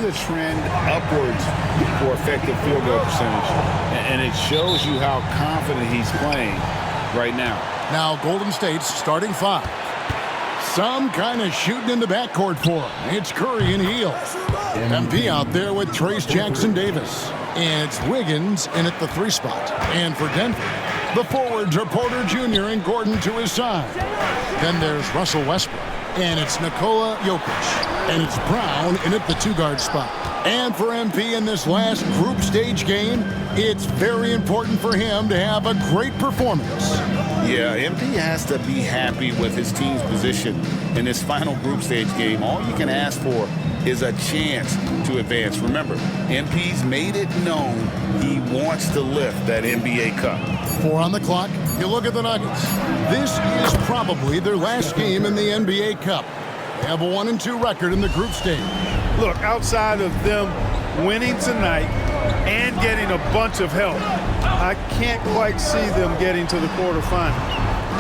The trend upwards for effective field goal percentage, and it shows you how confident he's playing right now. Now Golden State's starting five. Some kind of shooting in the backcourt for him. It's Curry and Heel. MP out there with Trace Jackson-Davis. And it's Wiggins in at the 3 spot. And for Denver, the forwards are Porter Jr. and Gordon to his side. Then there's Russell Westbrook. And it's Nikola Jokic. And it's Brown in at the 2-guard spot. And for MP in this last group stage game, it's very important for him to have a great performance. Yeah, MP has to be happy with his team's position in this final group stage game. All you can ask for is a chance to advance. Remember, MP's made it known he wants to lift that NBA Cup. 4 on the clock. You look at the Nuggets. This is probably their last game in the NBA Cup. They have a 1-2 record in the group stage. Look, outside of them winning tonight and getting a bunch of help, I can't quite see them getting to the quarterfinal.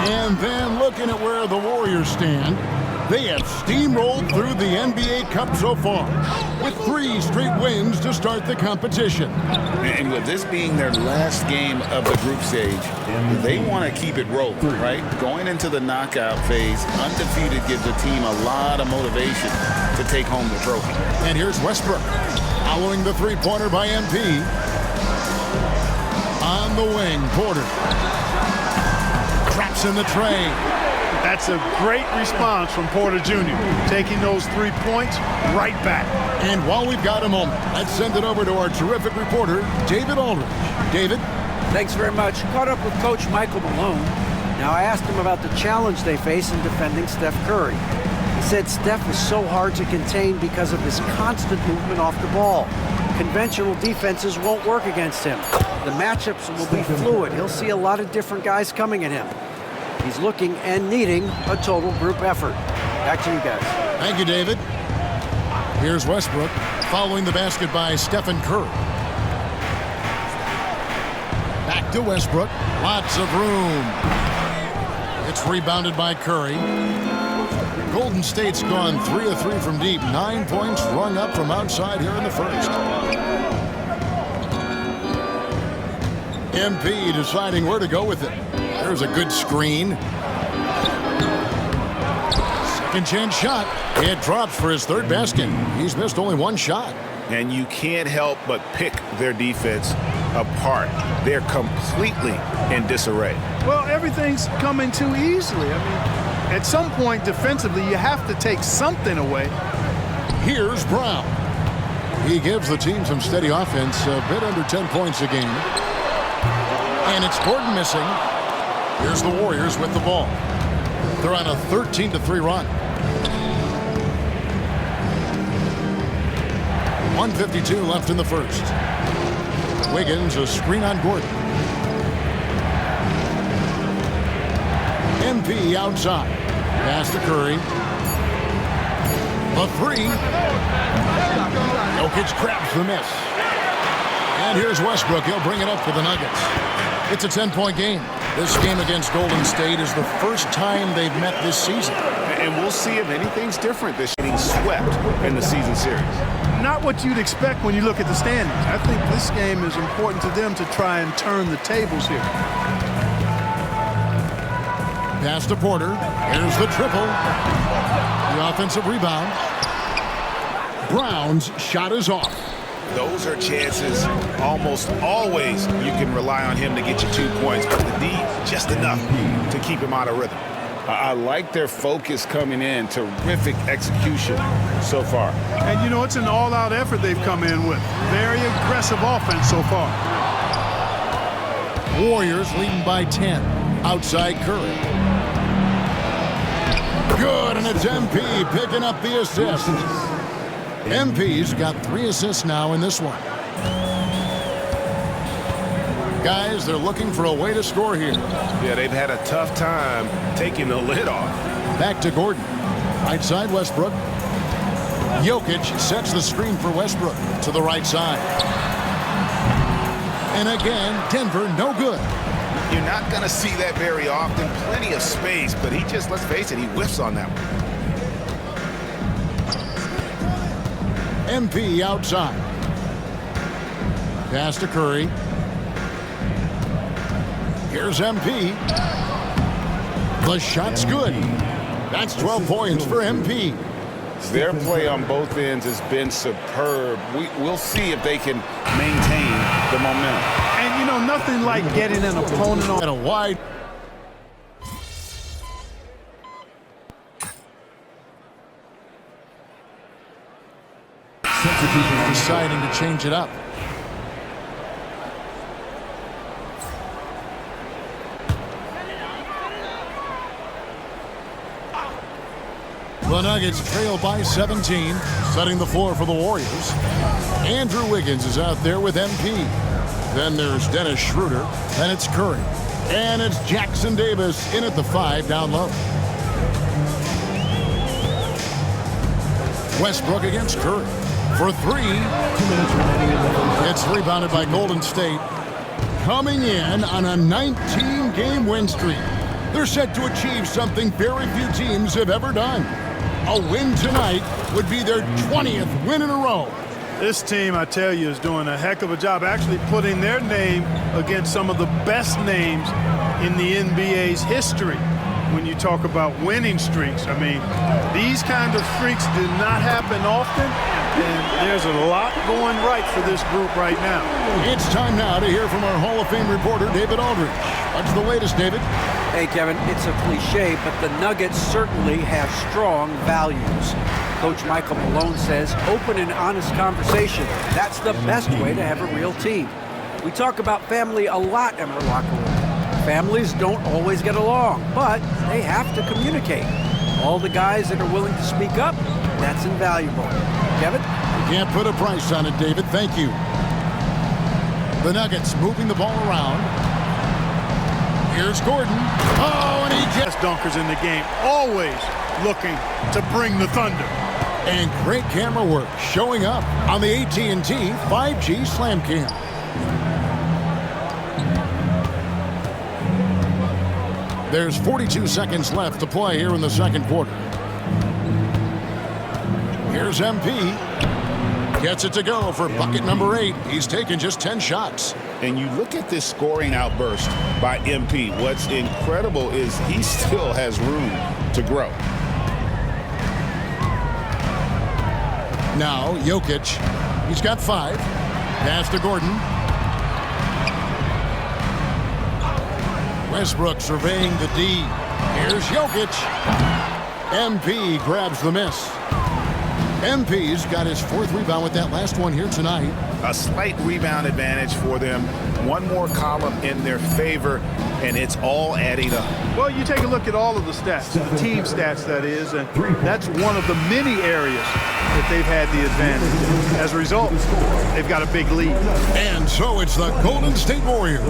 And then looking at where the Warriors stand, they have steamrolled through the NBA Cup so far with 3 straight wins to start the competition. And with this being their last game of the group stage, they want to keep it rolling, right? Going into the knockout phase, undefeated gives the team a lot of motivation to take home the trophy. And here's Westbrook following the 3-pointer by MP. On the wing, Porter traps in the tray. That's a great response from Porter Jr., taking those 3 points right back. And while we've got a moment, let's send it over to our terrific reporter, David Aldridge. David? Thanks very much. Caught up with Coach Michael Malone. Now, I asked him about the challenge they face in defending Steph Curry. He said Steph is so hard to contain because of his constant movement off the ball. Conventional defenses won't work against him. The matchups will be fluid. He'll see a lot of different guys coming at him. He's looking and needing a total group effort. Back to you guys. Thank you, David. Here's Westbrook following the basket by Stephen Curry. Back to Westbrook. Lots of room. It's rebounded by Curry. Golden State's gone 3 of 3 from deep. 9 points rung up from outside here in the first. MP deciding where to go with it. There's a good screen. Second chance shot. It drops for his 3rd basket. He's missed only 1 shot. And you can't help but pick their defense apart. They're completely in disarray. Well, everything's coming too easily. I mean, at some point defensively, you have to take something away. Here's Brown. He gives the team some steady offense, a bit under 10 points a game. And it's Gordon missing. Here's the Warriors with the ball. They're on a 13-3 run. 1:52 left in the first. Wiggins, a screen on Gordon. MP outside. Pass to Curry. A 3. Jokic grabs the miss. And here's Westbrook. He'll bring it up for the Nuggets. It's a 10-point game. This game against Golden State is the first time they've met this season. And we'll see if anything's different this getting swept in the season series. Not what you'd expect when you look at the standings. I think this game is important to them to try and turn the tables here. Pass to Porter. Here's the triple. The offensive rebound. Brown's shot is off. Those are chances almost always you can rely on him to get you 2 points, but the D, just enough to keep him out of rhythm. I like their focus coming in. Terrific execution so far. And, you know, it's an all-out effort they've come in with. Very aggressive offense so far. Warriors leading by 10. Outside Curry. Good, and it's MP picking up the assist. MP's got 3 assists now in this one. Guys, they're looking for a way to score here. Yeah, they've had a tough time taking the lid off. Back to Gordon. Right side, Westbrook. Jokic sets the screen for Westbrook to the right side. And again, Denver no good. You're not going to see that very often. Plenty of space, but he just, let's face it, he whiffs on that one. MP outside. Pass to Curry. Here's MP. The shot's good. That's 12 points for MP. Their play on both ends has been superb. We'll see if they can maintain the momentum. And, you know, nothing like getting an opponent on And a wide. Deciding to change it up. The Nuggets trail by 17, setting the floor for the Warriors. Andrew Wiggins is out there with MP. Then there's Dennis Schroeder. Then it's Curry. And it's Jackson Davis in at the 5 down low. Westbrook against Curry for 3. It's rebounded by Golden State. Coming in on a 19-game win streak. They're set to achieve something very few teams have ever done. A win tonight would be their 20th win in a row. This team, I tell you, is doing a heck of a job actually putting their name against some of the best names in the NBA's history. When you talk about winning streaks, I mean, these kind of streaks do not happen often, and there's a lot going right for this group right now. It's time now to hear from our Hall of Fame reporter, David Aldridge. What's the latest, David? Hey, Kevin, it's a cliche, but the Nuggets certainly have strong values. Coach Michael Malone says open and honest conversation. That's the best way to have a real team. We talk about family a lot in our locker room. Families don't always get along, but they have to communicate. All the guys that are willing to speak up, that's invaluable. Kevin? Can't put a price on it, David. Thank you. The Nuggets moving the ball around. Here's Gordon. Oh, and he just... Best dunkers in the game, always looking to bring the thunder. And great camera work showing up on the AT&T 5G Slam Cam. There's 42 seconds left to play here in the second quarter. Here's MP. Gets it to go for bucket number 8. He's taken just 10 shots. And you look at this scoring outburst by MP. What's incredible is he still has room to grow. Now, Jokic. He's got 5. Pass to Gordon. Westbrook surveying the D. Here's Jokic. MP grabs the miss. MP's got his 4th rebound with that last one here tonight. A slight rebound advantage for them. One more column in their favor, and it's all adding up. Well, you take a look at all of the stats, the team stats, that is, and that's one of the many areas that they've had the advantage. As a result, they've got a big lead. And so it's the Golden State Warriors.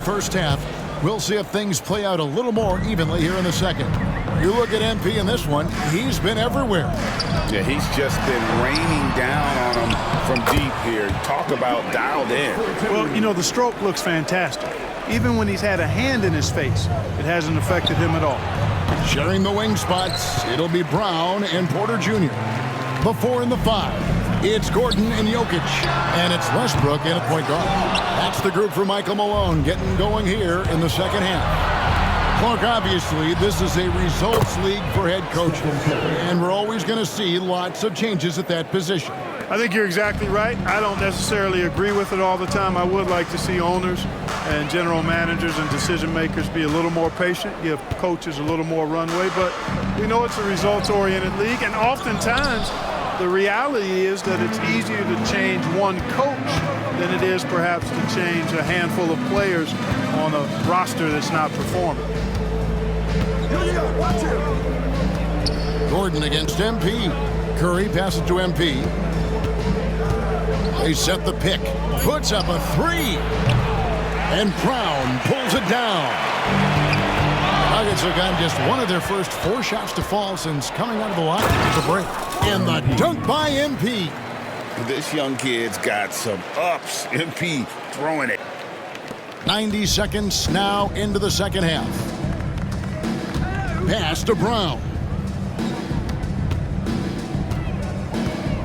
First half, we'll see if things play out a little more evenly here in the second. You look at MP in this one, he's been everywhere. Yeah, he's just been raining down on them from deep here. Talk about dialed in. Well, you know, the stroke looks fantastic. Even when he's had a hand in his face, it hasn't affected him at all. Sharing the wing spots, it'll be Brown and Porter Jr. The 4 and the 5. It's Gordon and Jokic. And it's Westbrook in at point guard. That's the group for Michael Malone getting going here in the second half. Clark, obviously, this is a results league for head coaches, and we're always going to see lots of changes at that position. I think you're exactly right. I don't necessarily agree with it all the time. I would like to see owners and general managers and decision makers be a little more patient, give coaches a little more runway, but we know it's a results-oriented league, and oftentimes the reality is that it's easier to change one coach than it is perhaps to change a handful of players on a roster that's not performing. Gordon against MP. Curry passes to MP. They set the pick. Puts up a 3. And Brown pulls it down. The Nuggets have gotten just one of their first 4 shots to fall since coming out of the locker room to break. And the dunk by MP. This young kid's got some ups. MP throwing it. 90 seconds now into the second half. Pass to Brown.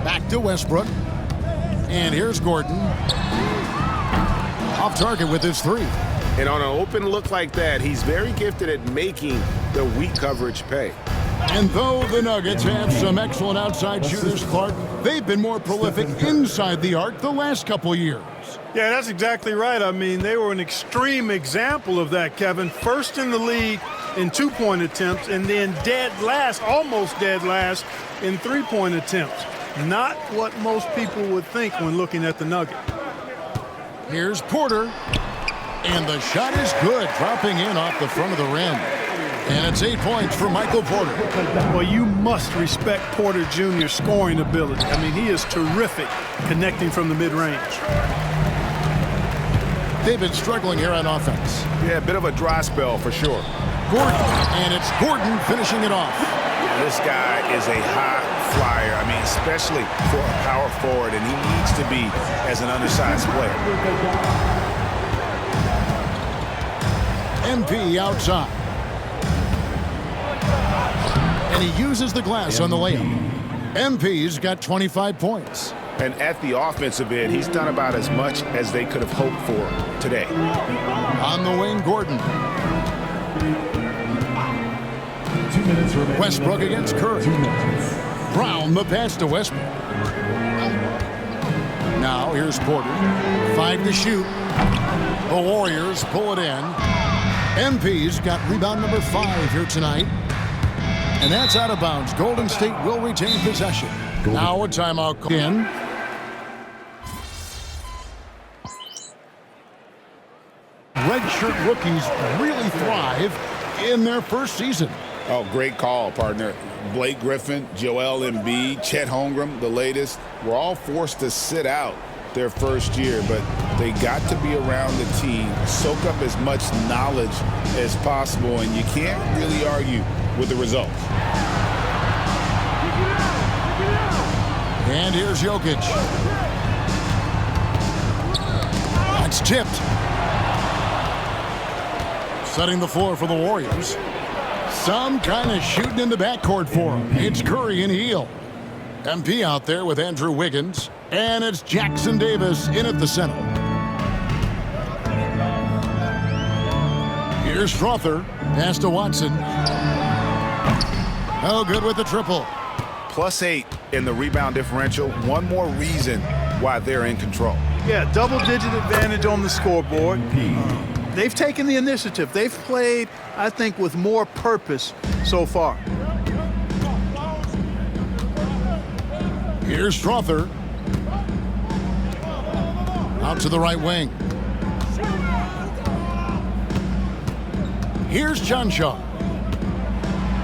Back to Westbrook. And here's Gordon. Off target with his three. And on an open look like that, he's very gifted at making the weak coverage pay. And though the Nuggets have some excellent outside shooters, Clark, they've been more prolific inside the arc the last couple years. Yeah, that's exactly right. I mean, they were an extreme example of that, Kevin. First in the league in two-point attempts, and then dead last, almost dead last, in three-point attempts. Not what most people would think when looking at the Nuggets. Here's Porter. And the shot is good, dropping in off the front of the rim. And it's 8 points for Michael Porter. Well, you must respect Porter Jr.'s scoring ability. I mean, he is terrific connecting from the mid-range. They've been struggling here on offense. Yeah, a bit of a dry spell for sure. Gordon, and it's Gordon finishing it off. This guy is a high flyer. I mean, especially for a power forward, and he needs to be as an undersized player. MP outside. And he uses the glass on the layup. MP's got 25 points. And at the offensive end, he's done about as much as they could have hoped for today. On the wing, Gordon. Westbrook against Curry. Brown the pass to Westbrook. Now here's Porter. 5 to shoot. The Warriors pull it in. MP's got rebound number 5 here tonight. And that's out of bounds. Golden State will retain possession. Now a timeout in. Redshirt rookies really thrive in their first season. Oh, great call, partner. Blake Griffin, Joel Embiid, Chet Holmgren, the latest, were all forced to sit out their first year, but they got to be around the team, soak up as much knowledge as possible, and you can't really argue with the results. And here's Jokic. That's tipped. Setting the floor for the Warriors. Some kind of shooting in the backcourt for him. It's Curry and Heel. MP out there with Andrew Wiggins. And it's Jackson Davis in at the center. Here's Strother. Pass to Watson. Oh, good with the triple. +8 in the rebound differential. One more reason why they're in control. Yeah, double-digit advantage on the scoreboard. They've taken the initiative. They've played, I think, with more purpose so far. Here's Strother. Out to the right wing. Here's Chanshaw.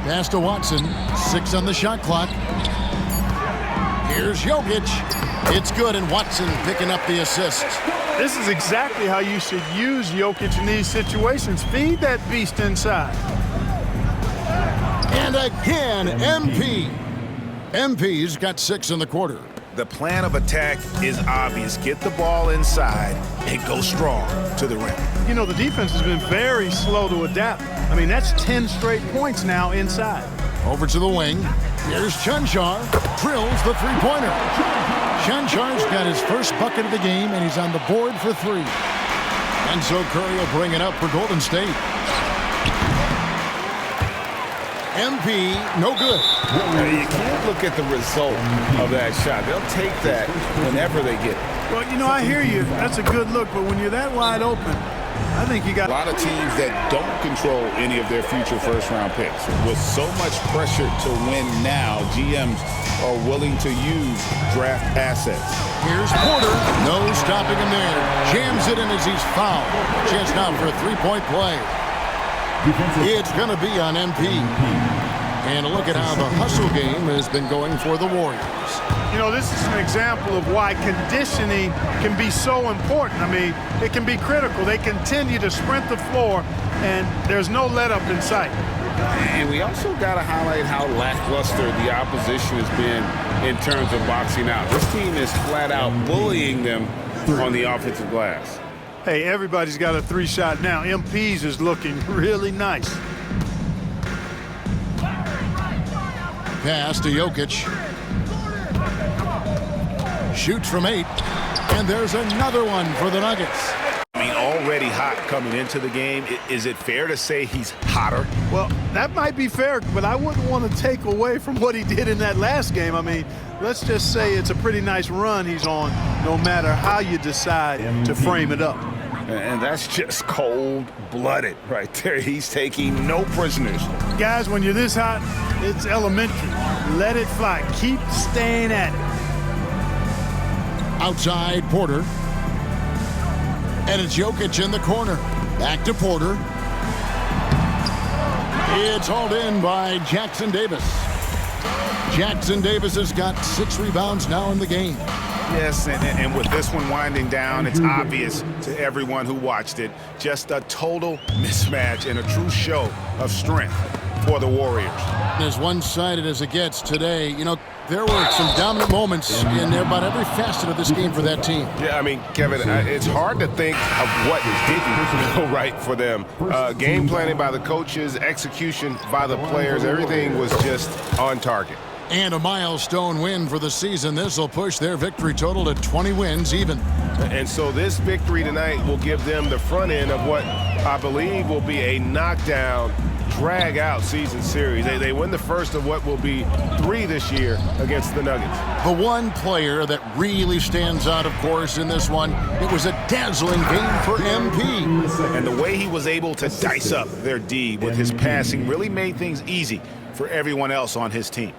Pass to Watson. 6 on the shot clock. Here's Jokic. It's good, and Watson picking up the assist. This is exactly how you should use Jokic in these situations. Feed that beast inside. And again, MP. MP's got 6 in the quarter. The plan of attack is obvious. Get the ball inside and go strong to the rim. You know, the defense has been very slow to adapt. I mean, that's 10 straight points now inside. Over to the wing. Here's Chanshaw. Drills the three-pointer. Chanchard's got his first bucket of the game, and he's on the board for 3. And so Curry will bring it up for Golden State. MP, no good. You can't look at the result of that shot. They'll take that whenever they get it. Well, you know, I hear you. That's a good look, but when you're that wide open, I think you got a lot of teams that don't control any of their future first-round picks. With so much pressure to win now, GMs are willing to use draft assets. Here's Porter. No stopping him there. Jams it in as he's fouled. Chance now for a three-point play. It's going to be on MP. And look at how the hustle game has been going for the Warriors. You know, this is an example of why conditioning can be so important. I mean, it can be critical. They continue to sprint the floor, and there's no let-up in sight. And we also got to highlight how lackluster the opposition has been in terms of boxing out. This team is flat-out bullying them on the offensive glass. Hey, everybody's got a 3-shot now. MP's is looking really nice. Pass to Jokic. Shoots from 8. And there's another one for the Nuggets. I mean, already hot coming into the game. Is it fair to say he's hotter? Well, that might be fair, but I wouldn't want to take away from what he did in that last game. I mean, let's just say it's a pretty nice run he's on, no matter how you decide to frame it up. And that's just cold-blooded right there. He's taking no prisoners. Guys, when you're this hot, it's elementary. Let it fly. Keep staying at it. Outside, Porter. And it's Jokic in the corner. Back to Porter. It's hauled in by Jackson Davis. Jackson Davis has got 6 rebounds now in the game. Yes, and with this one winding down, it's obvious to everyone who watched it. Just a total mismatch and a true show of strength for the Warriors. As one-sided as it gets today, you know, there were some dominant moments in about every facet of this game for that team. Yeah, I mean, Kevin, it's hard to think of what didn't go right for them. Game planning by the coaches, execution by the players, everything was just on target. And a milestone win for the season. This will push their victory total to 20 wins even. And so this victory tonight will give them the front end of what I believe will be a knockdown, drag-out season series. They win the first of what will be 3 this year against the Nuggets. The one player that really stands out, of course, in this one, it was a dazzling game for MP. And the way he was able to dice up their D with his passing really made things easy for everyone else on his team.